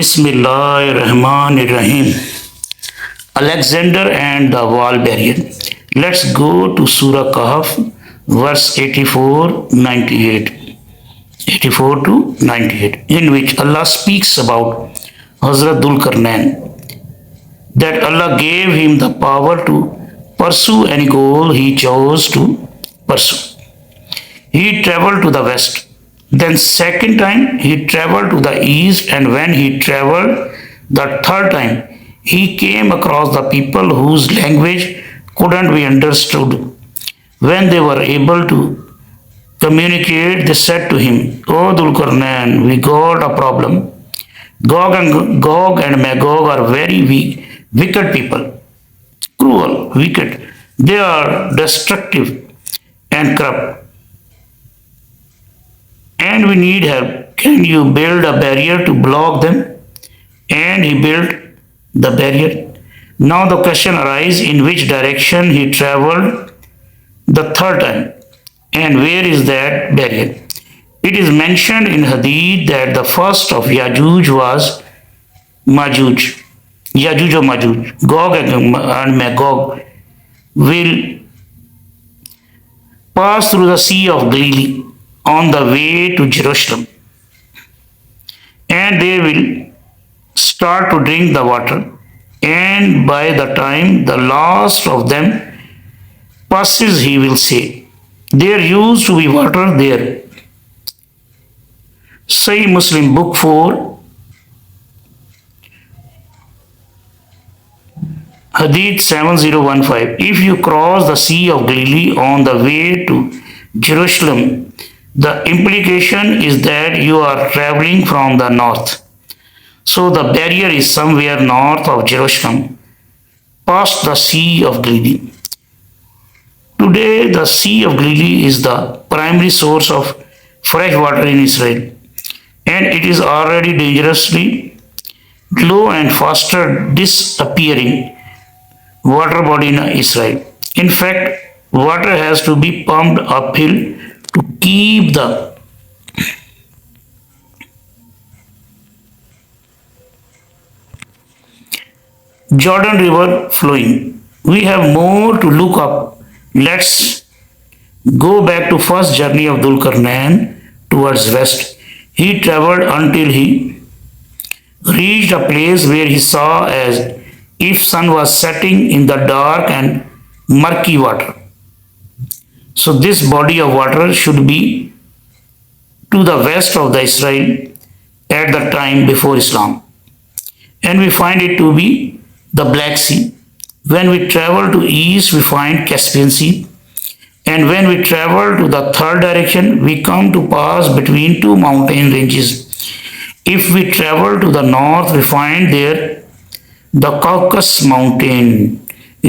Bismillahirrahmanirrahim. Alexander and the wall barrier. Let's go to Surah Kahf, verse 84-98. 84 to 98, in which Allah speaks about Hazrat Dulkarnain, that Allah gave him the power to pursue any goal he chose to pursue. He traveled to the west. Then second time he traveled to the east, and when he traveled the third time, he came across the people whose language couldn't be understood. When they were able to communicate, they said to him, "O Dulkarnain, we got a problem. Gog and Magog are very wicked people, cruel, wicked. They are destructive and corrupt, and we need help. Can you build a barrier to block them?" And he built the barrier. Now the question arises, in which direction he traveled the third time, and where is that barrier? It is mentioned in Hadith that the first of Yajuj was Majooj. Yajuj or Majooj. Gog and Magog will pass through the Sea of Galilee on the way to Jerusalem, and they will start to drink the water, and by the time the last of them passes, he will say, "There used to be water there." Sahih Muslim, Book 4, Hadith 7015. If you cross the Sea of Galilee on the way to Jerusalem, the implication is that you are traveling from the north. So the barrier is somewhere north of Jerusalem, past the Sea of Galilee. Today, the Sea of Galilee is the primary source of fresh water in Israel, and it is already dangerously low and faster disappearing water body in Israel. In fact, water has to be pumped uphill to keep the Jordan River flowing. We have more to look up. Let's go back to first journey of Dulkarnain towards west. He traveled until he reached a place where he saw as if sun was setting in the dark and murky water. So this body of water should be to the west of the Israel at the time before Islam, and we find it to be the Black Sea. When we travel to east, we find Caspian Sea, and when we travel to the third direction, we come to pass between two mountain ranges. If we travel to the north, we find there the Caucasus Mountain,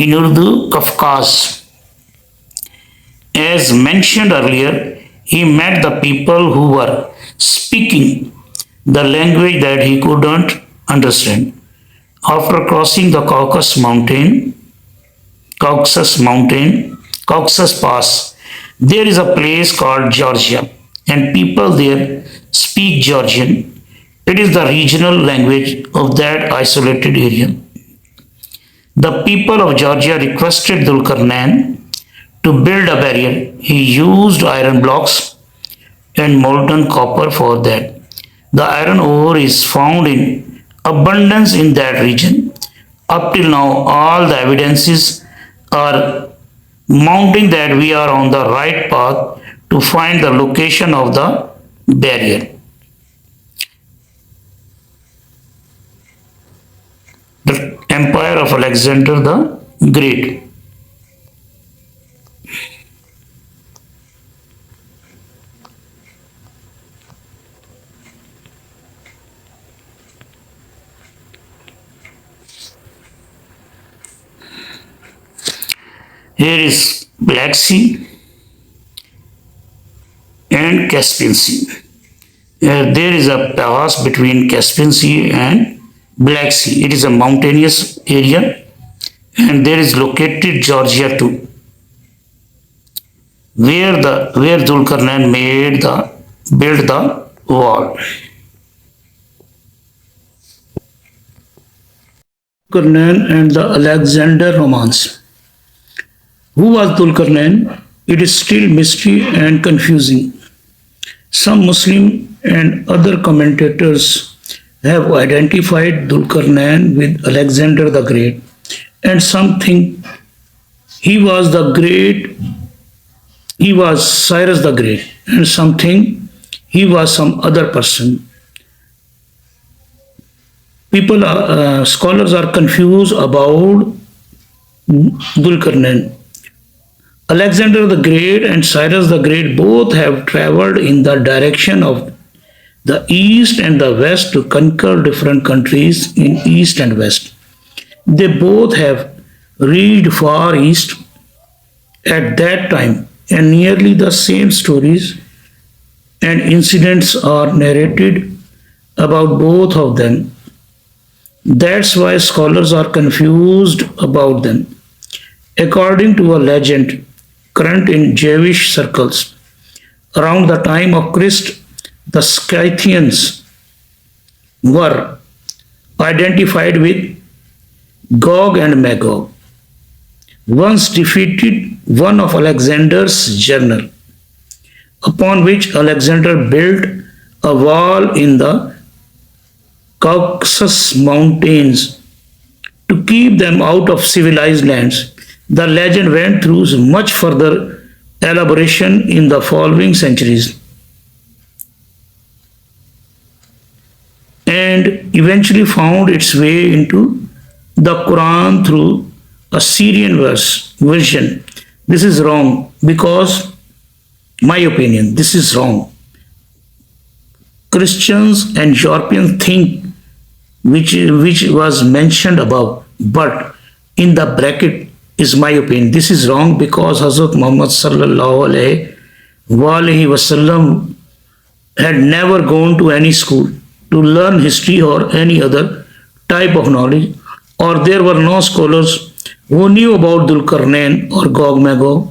in Urdu, Kafkas. As mentioned earlier, he met the people who were speaking the language that he couldn't understand. After crossing the Caucasus Pass, there is a place called Georgia, and people there speak Georgian. It is the regional language of that isolated area. The people of Georgia requested Dulkarnain to build a barrier. He used iron blocks and molten copper for that. The iron ore is found in abundance in that region. Up till now, all the evidences are mounting that we are on the right path to find the location of the barrier. The empire of Alexander the Great. Here is Black Sea and Caspian Sea. There is a pass between Caspian Sea and Black Sea. It is a mountainous area, and there is located Georgia too, where Dulkarnain built the wall. Zulkarnain and the Alexander romance. Who was Zulkarnain? It is still mystery and confusing. Some Muslim and other commentators have identified Zulkarnain with Alexander the Great, and some think he was the great, he was Cyrus the Great, and some think he was some other person. Scholars are confused about Zulkarnain. Alexander the Great and Cyrus the Great both have traveled in the direction of the east and the west to conquer different countries in east and west. They both have reached far east at that time, and nearly the same stories and incidents are narrated about both of them. That's why scholars are confused about them. According to a legend current in Jewish circles, around the time of Christ, the Scythians were identified with Gog and Magog, once defeated one of Alexander's general, upon which Alexander built a wall in the Caucasus Mountains to keep them out of civilized lands. The legend went through much further elaboration in the following centuries and eventually found its way into the Quran through a Syrian version. This is wrong because, my opinion, this is wrong. Christians and Europeans think which was mentioned above, but in the bracket is my opinion. This is wrong because Hazrat Muhammad sallallahu alaihi wasallam had never gone to any school to learn history or any other type of knowledge, or there were no scholars who knew about Zulkarnain or Gog Magog.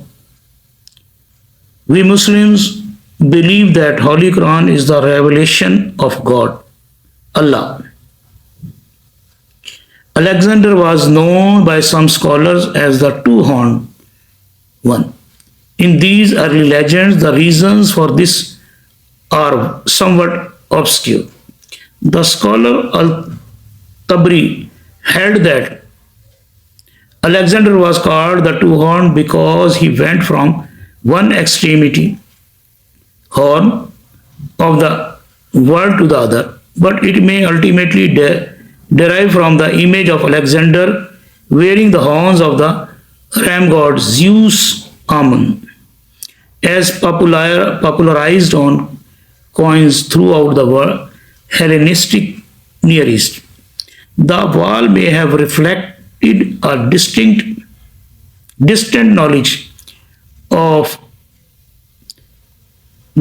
We Muslims believe that Holy Quran is the revelation of God, Allah. Alexander was known by some scholars as the two-horned one. In these early legends, the reasons for this are somewhat obscure. The scholar Al-Tabri held that Alexander was called the two-horned because he went from one extremity horn of the world to the other, but it may ultimately derive from the image of Alexander wearing the horns of the ram god Zeus Ammon, as popularized on coins throughout the world, Hellenistic Near East. The wall may have reflected a distant knowledge of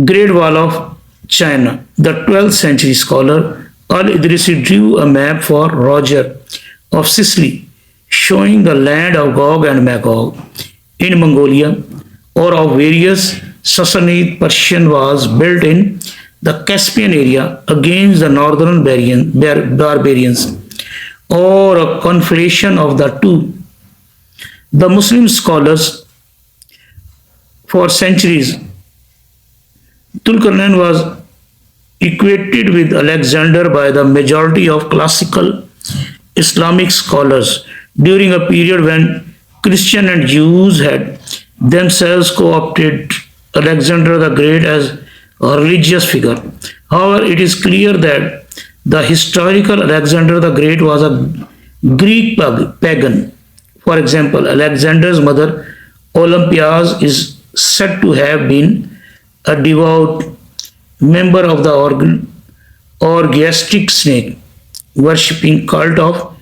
Great Wall of China. The 12th century scholar Al-Idrisi drew a map for Roger of Sicily, showing the land of Gog and Magog in Mongolia, or of various Sassanid Persian walls built in the Caspian area against the northern barbarians, or a conflation of the two. The Muslim scholars for centuries, Zulkarnain was equated with Alexander by the majority of classical Islamic scholars during a period when Christians and Jews had themselves co-opted Alexander the Great as a religious figure. However, it is clear that the historical Alexander the Great was a Greek pagan. For example, Alexander's mother Olympias is said to have been a devout member of the orgiastic snake worshipping cult of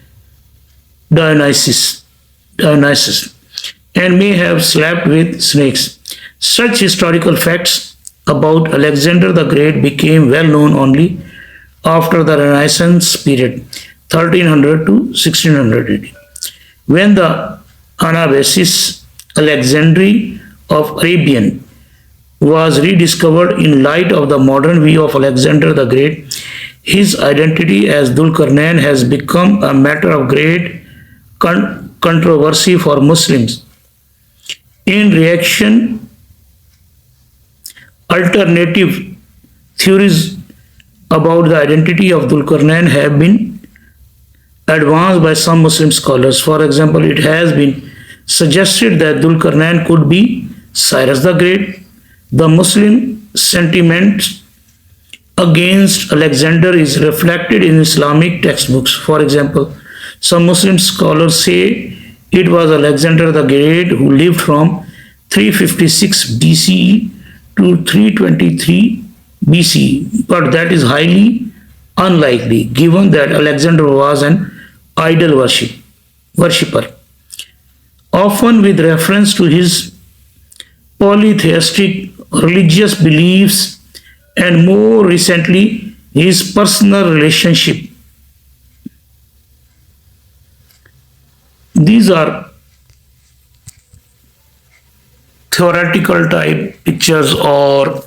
Dionysus, and may have slept with snakes. Such historical facts about Alexander the Great became well known only after the Renaissance period, 1300 to 1600 AD, when the Anabasis Alexandri of Arabian was rediscovered in light of the modern view of Alexander the Great. His identity as Zulkarnain has become a matter of great controversy for Muslims. In reaction, alternative theories about the identity of Dhul-Qarnain have been advanced by some Muslim scholars. For example, it has been suggested that Dhul-Qarnain could be Cyrus the Great. The Muslim sentiment against Alexander is reflected in Islamic textbooks. For example, some Muslim scholars say it was Alexander the Great who lived from 356 BCE to 323 BCE, but that is highly unlikely given that Alexander was an idol worshipper, often with reference to his polytheistic religious beliefs and more recently his personal relationship. These are theoretical type pictures or